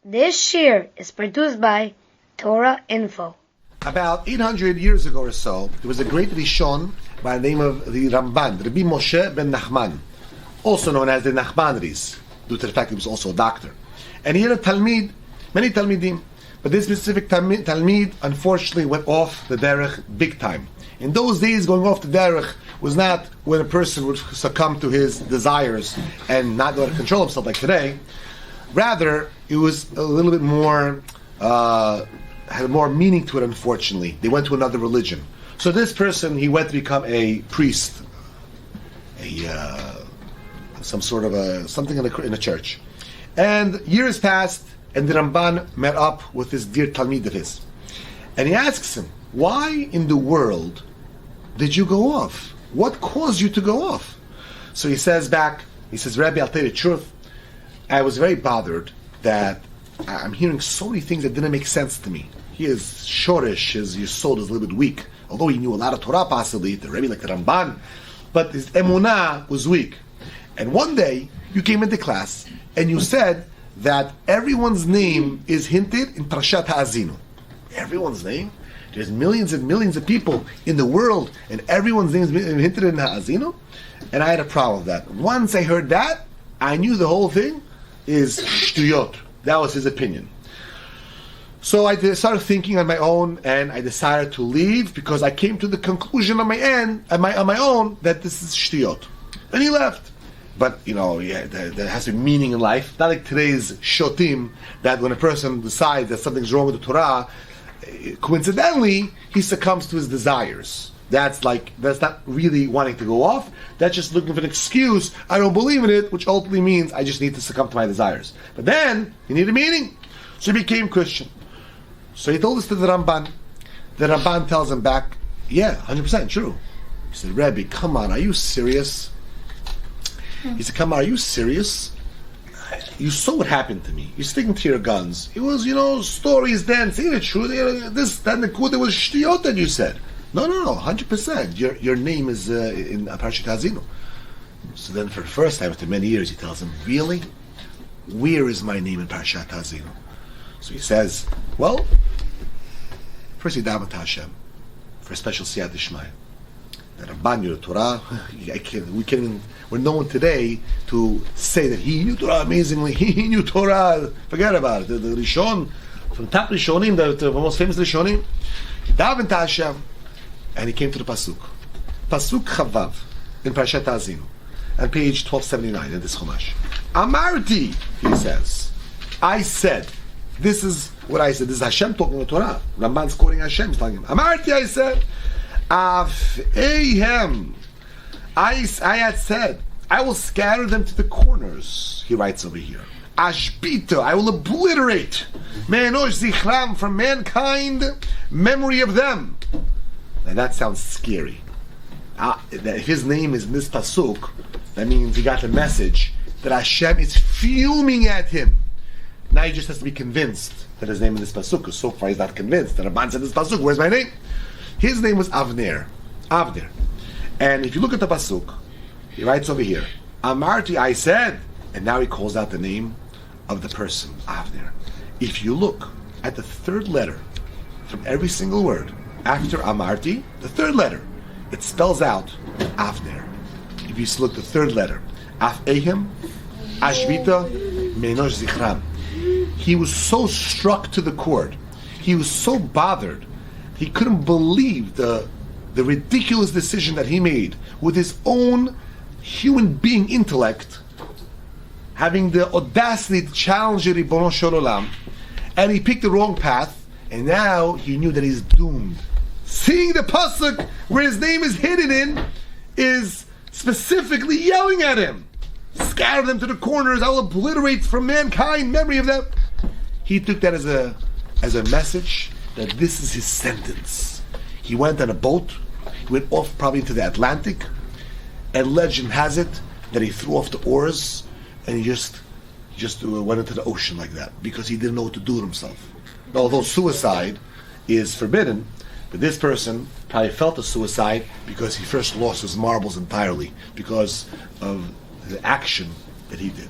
This year is produced by Torah Info. About 800 years ago or so, there was a great Rishon by the name of the Ramban, Rabbi Moshe ben Nachman, also known as the Nachmanris, due to the fact he was also a doctor. And he had a Talmid, many Talmidim, but this specific Talmid unfortunately went off the derech big time. In those days, going off the derech was not when a person would succumb to his desires and not be able to control himself like today. Rather, it was a little bit more, had more meaning to it, unfortunately. They went to another religion. So this person, he went to become a priest, some sort of something in a church. And years passed, and the Ramban met up with this dear Talmid of his. And he asks him, why in the world did you go off? What caused you to go off? So he says back, Rabbi, I'll tell you the truth. I was very bothered that I'm hearing so many things that didn't make sense to me. He is shorish, his yesod is a little bit weak. Although he knew a lot of Torah possibly, the Rabbi like the Ramban, but his emunah was weak. And one day, you came into class and you said that everyone's name is hinted in Parashat Haazinu. Everyone's name? There's millions and millions of people in the world and everyone's name is hinted in Haazinu? And I had a problem with that. Once I heard that, I knew the whole thing is shtuyot. That was his opinion. So I started thinking on my own, and I decided to leave because I came to the conclusion on my own that this is shtuyot. And he left. But there has to be meaning in life. Not like today's shotim, that when a person decides that something's wrong with the Torah, coincidentally he succumbs to his desires. That's not really wanting to go off. That's just looking for an excuse. I don't believe in it, which ultimately means I just need to succumb to my desires. But then, he needed meaning. So he became Christian. So he told this to the Ramban. The Ramban tells him back, yeah, 100% true. He said, Rabbi, come on, are you serious? He said, come on, are you serious? You saw what happened to me. You're sticking to your guns. It was, stories then. Say the truth. This, that, and the kudah was shtiyot that you said. No, 100%. Your name is in Parashat Haazinu. So then, for the first time after many years, he tells him, "Really? Where is my name in Parashat Haazinu?" So he says, "Well, first you daven to Hashem for a special siyat d'shmaya. The Ramban knew the Torah. We're known today to say that he knew Torah amazingly. He knew Torah. Forget about it. The Rishon, from top Rishonim, the most famous Rishonim, he davened to Hashem." And he came to the Pasuk. Pasuk Chavav in Parashat Haazinu, on page 1279 in this Chumash. Amarti, he says. I said. This is what I said. This is Hashem talking to Torah. Ramban's quoting Hashem. He's telling him, Amarti, I said. Af-ehem. I had said, I will scatter them to the corners. He writes over here. Ashbita, I will obliterate. Me'enosh zichram, from mankind, memory of them. And that sounds scary. If his name is in this pasuk, that means he got the message that Hashem is fuming at him. Now he just has to be convinced that his name in this pasuk, because so far he's not convinced. The Ramban said this pasuk, where's my name? His name was Avner. And if you look at the pasuk, he writes over here, Amarti, I said, and now he calls out the name of the person, Avner. If you look at the third letter from every single word, after Amarti, the third letter, it spells out Avner. If you look at the third letter, Af-ehem, Ashvita, Me'enosh Zichram. He was so struck to the core. He was so bothered. He couldn't believe the ridiculous decision that he made with his own human being intellect, having the audacity to challenge the Ribono Shel Olam, and he picked the wrong path, and now he knew that he's doomed. Seeing the pasuk where his name is hidden in is specifically yelling at him. Scatter them to the corners. I will obliterate from mankind memory of them. He took that as a message that this is his sentence. He went on a boat. He went off probably into the Atlantic. And legend has it that he threw off the oars and he just went into the ocean like that because he didn't know what to do with himself. Although suicide is forbidden, but this person probably felt a suicide because he first lost his marbles entirely because of the action that he did.